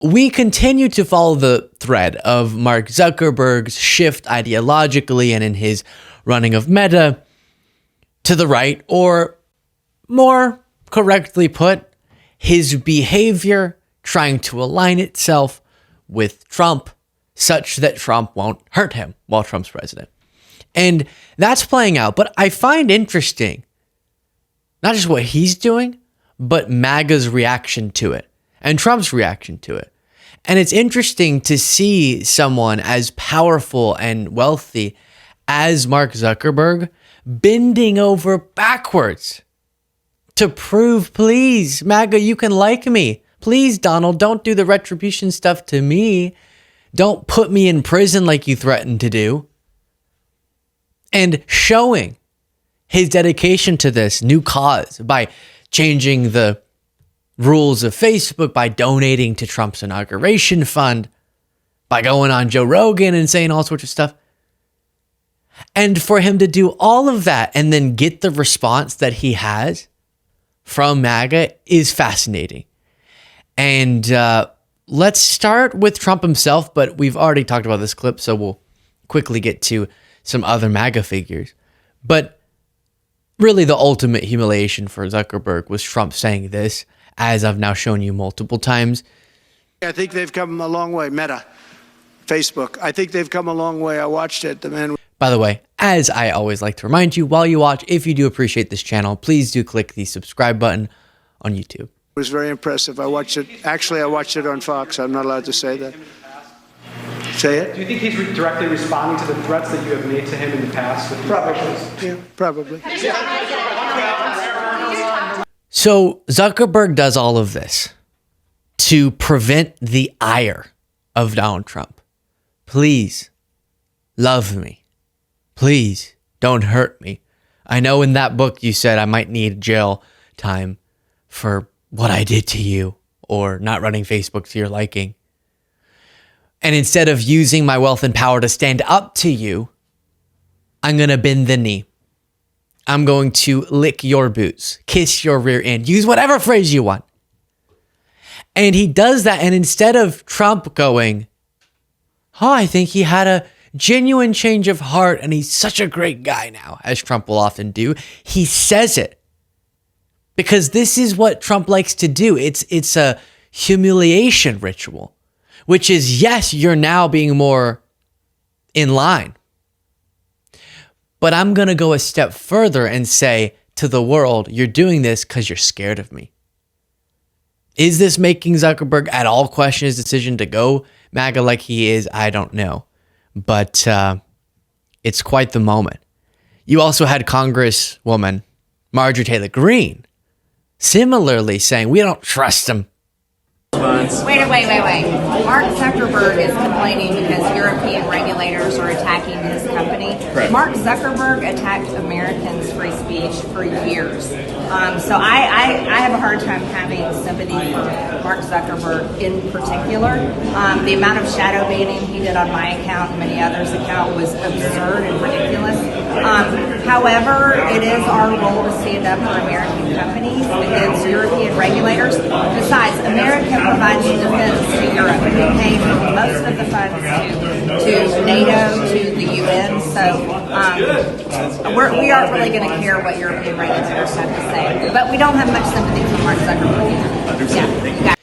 we continue to follow the thread of Mark Zuckerberg's shift ideologically and in his running of Meta to the right, or more correctly put, his behavior trying to align itself with Trump such that Trump won't hurt him while Trump's president. And that's playing out. But I find interesting not just what he's doing, but MAGA's reaction to it and Trump's reaction to it. And it's interesting to see someone as powerful and wealthy as Mark Zuckerberg bending over backwards to prove, please, MAGA, you can like me. Please, Donald, don't do the retribution stuff to me. Don't put me in prison like you threatened to do. And showing his dedication to this new cause by changing the rules of Facebook, by donating to Trump's inauguration fund, by going on Joe Rogan and saying all sorts of stuff. And for him to do all of that and then get the response that he has from MAGA is fascinating. And let's start with Trump himself, but we've already talked about this clip, so we'll quickly get to some other MAGA figures. But really the ultimate humiliation for Zuckerberg was Trump saying this, as I've now shown you multiple times. I think they've come a long way. Meta, Facebook, I think they've come a long way. I watched it. The man. By the way, as I always like to remind you while you watch, if you do appreciate this channel, please do click the subscribe button on YouTube. It was very impressive. I watched it. Actually, I watched it on Fox. I'm not allowed to say that. Say it? Do you think he's directly responding to the threats that you have made to him in the past? With Probably. Yeah, probably. So Zuckerberg does all of this to prevent the ire of Donald Trump. Please, love me. Please, don't hurt me. I know in that book you said I might need jail time for what I did to you or not running Facebook to your liking. And instead of using my wealth and power to stand up to you, I'm going to bend the knee. I'm going to lick your boots, kiss your rear end, use whatever phrase you want. And he does that. And instead of Trump going, oh, I think he had a genuine change of heart and he's such a great guy now, as Trump will often do, he says it. Because this is what Trump likes to do. It's a humiliation ritual, which is, yes, you're now being more in line. But I'm going to go a step further and say to the world, you're doing this because you're scared of me. Is this making Zuckerberg at all question his decision to go MAGA like he is? I don't know. But it's quite the moment. You also had Congresswoman Marjorie Taylor Greene similarly saying, we don't trust him. Wait. Mark Zuckerberg is complaining because European regulators are attacking his company. Correct. Mark Zuckerberg attacked Americans' free speech for years. So I have a hard time having sympathy for Mark Zuckerberg in particular. The amount of shadow banning he did on my account and many others' account was absurd and ridiculous. However, it is our role to stand up for American companies against European regulators. Besides, America provides defense to Europe. We pay most of the funds to NATO, to the UN. So we aren't really going to care what European regulators have to say. But we don't have much sympathy for Mark Zuckerberg either. Yeah.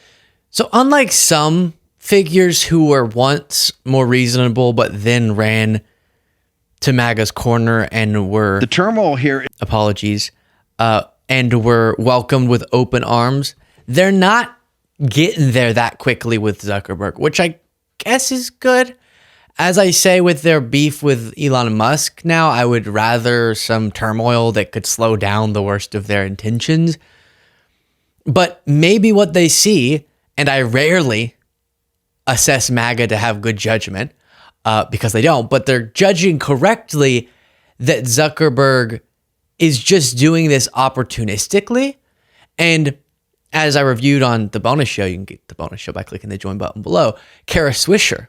So unlike some figures who were once more reasonable, but then ran to MAGA's corner and were the turmoil here, apologies, and were welcomed with open arms, they're not getting there that quickly with Zuckerberg, which I guess is good. As I say with their beef with Elon Musk now, I would rather some turmoil that could slow down the worst of their intentions. But maybe what they see, and I rarely assess MAGA to have good judgment, because they don't, but they're judging correctly that Zuckerberg is just doing this opportunistically. And as I reviewed on the bonus show, you can get the bonus show by clicking the join button below, Kara Swisher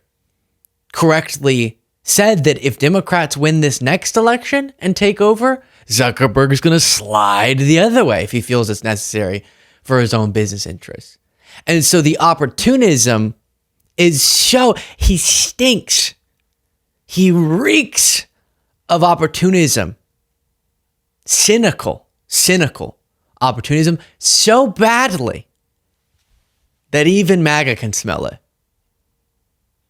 correctly said that if Democrats win this next election and take over, Zuckerberg is going to slide the other way if he feels it's necessary for his own business interests. And so the opportunism is he stinks. He reeks of opportunism. Cynical opportunism so badly that even MAGA can smell it.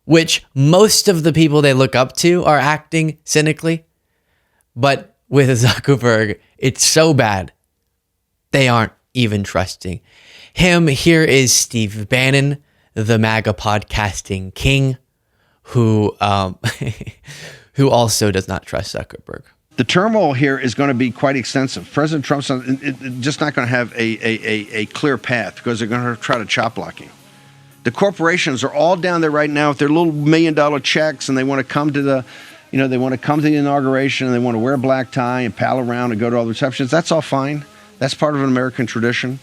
Which most of the people they look up to are acting cynically. But with Zuckerberg, it's so bad, they aren't even trusting him. Here is Steve Bannon, the MAGA podcasting king, who also does not trust Zuckerberg. The turmoil here is going to be quite extensive. President Trump's just not going to have a clear path because they're going to try to chop block him. The corporations are all down there right now with their little $1 million checks, and they want to come to the, they want to come to the inauguration, and they want to wear a black tie and pal around and go to all the receptions. That's all fine. That's part of an American tradition.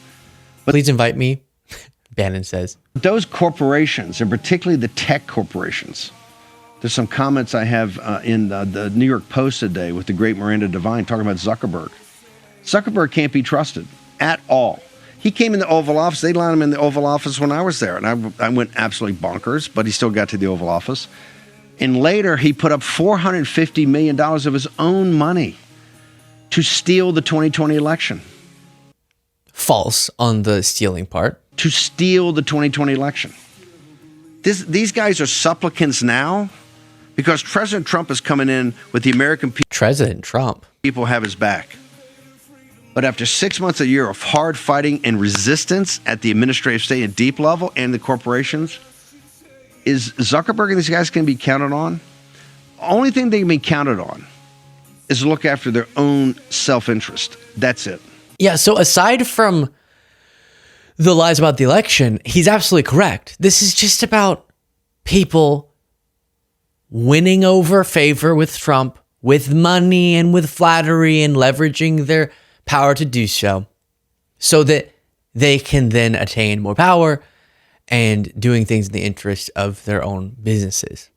But please invite me, Bannon says. Those corporations, and particularly the tech corporations, there's some comments I have in the New York Post today with the great Miranda Devine talking about Zuckerberg. Zuckerberg can't be trusted at all. He came in the Oval Office. They lined him in the Oval Office when I was there, and I went absolutely bonkers, but he still got to the Oval Office. And later, he put up $450 million of his own money to steal the 2020 election. False on the stealing part. To steal the 2020 election. These guys are supplicants now because President Trump is coming in with the American people. President Trump. People have his back. But after 6 months, a year of hard fighting and resistance at the administrative state and deep level and the corporations, is Zuckerberg and these guys can be counted on? Only thing they can be counted on is to look after their own self-interest. That's it. Yeah, so aside from the lies about the election, he's absolutely correct. This is just about people winning over favor with Trump, with money and with flattery and leveraging their power to do so that they can then attain more power and doing things in the interest of their own businesses.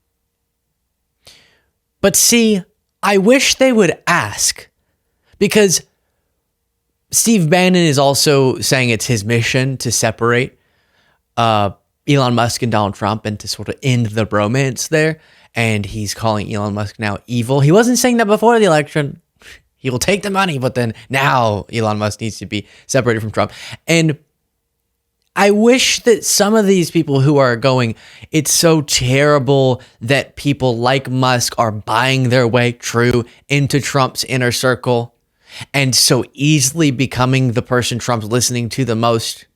But see, I wish they would ask, because Steve Bannon is also saying it's his mission to separate Elon Musk and Donald Trump and to sort of end the bromance there. And he's calling Elon Musk now evil. He wasn't saying that before the election. He will take the money, but then now Elon Musk needs to be separated from Trump. And I wish that some of these people who are going, it's so terrible that people like Musk are buying their way true into Trump's inner circle and so easily becoming the person Trump's listening to the most.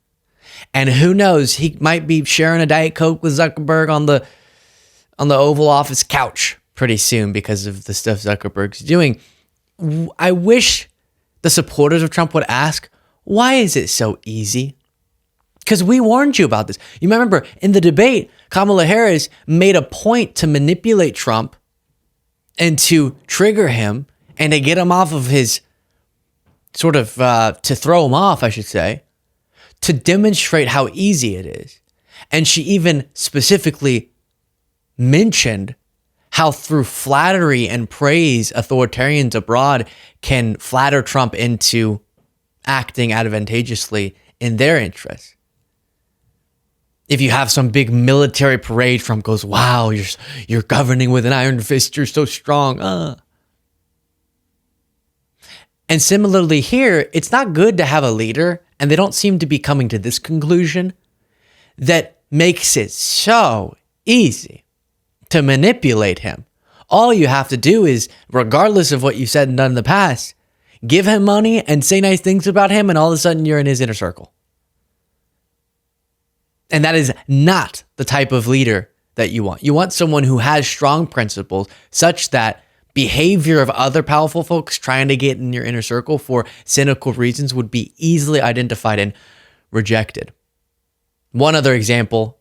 And who knows, he might be sharing a Diet Coke with Zuckerberg on the Oval Office couch pretty soon because of the stuff Zuckerberg's doing. I wish the supporters of Trump would ask, why is it so easy? Because we warned you about this. You remember in the debate, Kamala Harris made a point to manipulate Trump and to trigger him and to get him off of his sort of, to throw him off, I should say, to demonstrate how easy it is. And she even specifically mentioned how through flattery and praise, authoritarians abroad can flatter Trump into acting advantageously in their interests. If you have some big military parade, Trump goes, wow, you're governing with an iron fist, you're so strong. And similarly here, it's not good to have a leader, and they don't seem to be coming to this conclusion, that makes it so easy to manipulate him. All you have to do is, regardless of what you said and done in the past, give him money and say nice things about him, and all of a sudden you're in his inner circle. And that is not the type of leader that you want. You want someone who has strong principles such that behavior of other powerful folks trying to get in your inner circle for cynical reasons would be easily identified and rejected. One other example,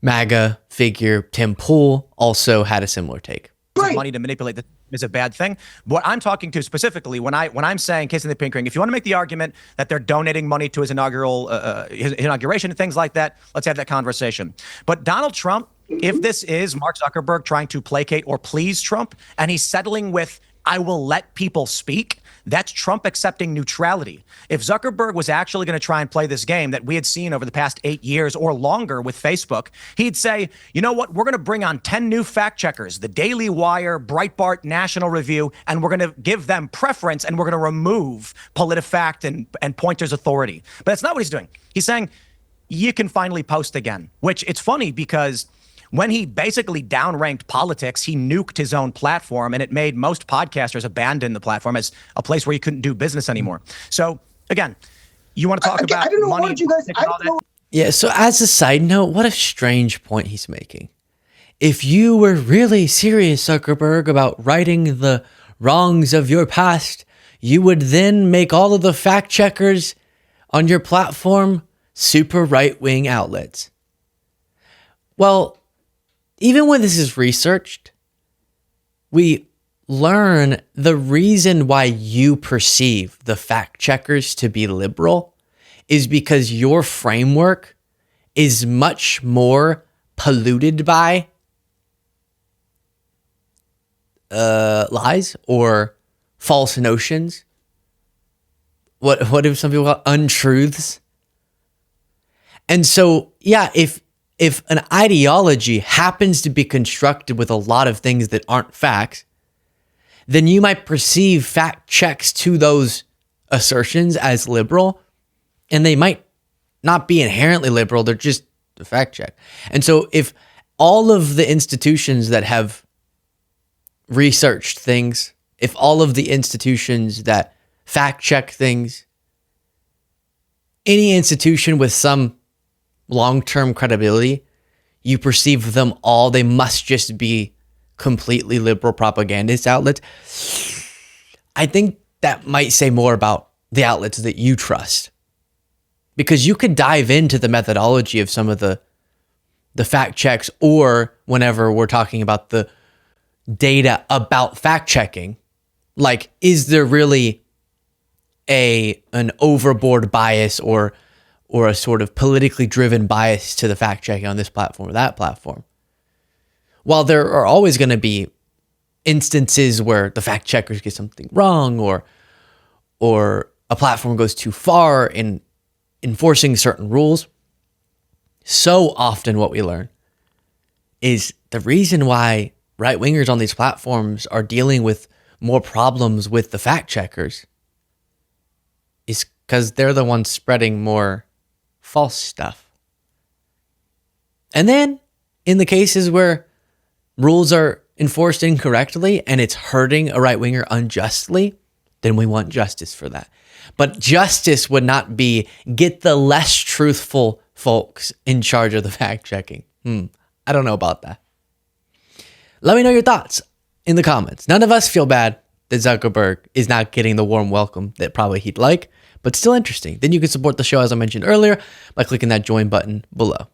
MAGA figure Tim Pool also had a similar take. Money to manipulate is a bad thing. What I'm talking to specifically, when I'm saying case in the pink ring, if you want to make the argument that they're donating money to his inauguration and things like that, let's have that conversation. But Donald Trump, if this is Mark Zuckerberg trying to placate or please Trump, and he's settling with I will let people speak. That's Trump accepting neutrality. If Zuckerberg was actually going to try and play this game that we had seen over the past 8 years or longer with Facebook, he'd say, you know what? We're going to bring on 10 new fact checkers, the Daily Wire, Breitbart, National Review, and we're going to give them preference and we're going to remove PolitiFact and Pointer's authority. But that's not what he's doing. He's saying, you can finally post again, which it's funny because when he basically downranked politics, he nuked his own platform, and it made most podcasters abandon the platform as a place where you couldn't do business anymore. So, again, you want to talk about I don't know money? what you guys. I don't know. Yeah, so as a side note, what a strange point he's making. If you were really serious, Zuckerberg, about righting the wrongs of your past, you would then make all of the fact checkers on your platform super right-wing outlets. Well, even when this is researched, we learn the reason why you perceive the fact checkers to be liberal is because your framework is much more polluted by lies or false notions. What do some people call untruths? And so, yeah, if an ideology happens to be constructed with a lot of things that aren't facts, then you might perceive fact checks to those assertions as liberal, and they might not be inherently liberal. They're just a fact check. And so if all of the institutions that have researched things, if all of the institutions that fact check things, any institution with some long-term credibility, you perceive them all, they must just be completely liberal propagandist outlets. I think that might say more about the outlets that you trust, because you could dive into the methodology of some of the fact checks, or whenever we're talking about the data about fact checking, like, is there really an overboard bias or a sort of politically driven bias to the fact checking on this platform or that platform? While there are always going to be instances where the fact checkers get something wrong, or a platform goes too far in enforcing certain rules, so often what we learn is the reason why right-wingers on these platforms are dealing with more problems with the fact checkers is because they're the ones spreading more false stuff. And then in the cases where rules are enforced incorrectly and it's hurting a right-winger unjustly, then we want justice for that. But justice would not be get the less truthful folks in charge of the fact checking. I don't know about that. Let me know your thoughts in the comments. None of us feel bad that Zuckerberg is not getting the warm welcome that probably he'd like, but still interesting. Then you can support the show, as I mentioned earlier, by clicking that join button below.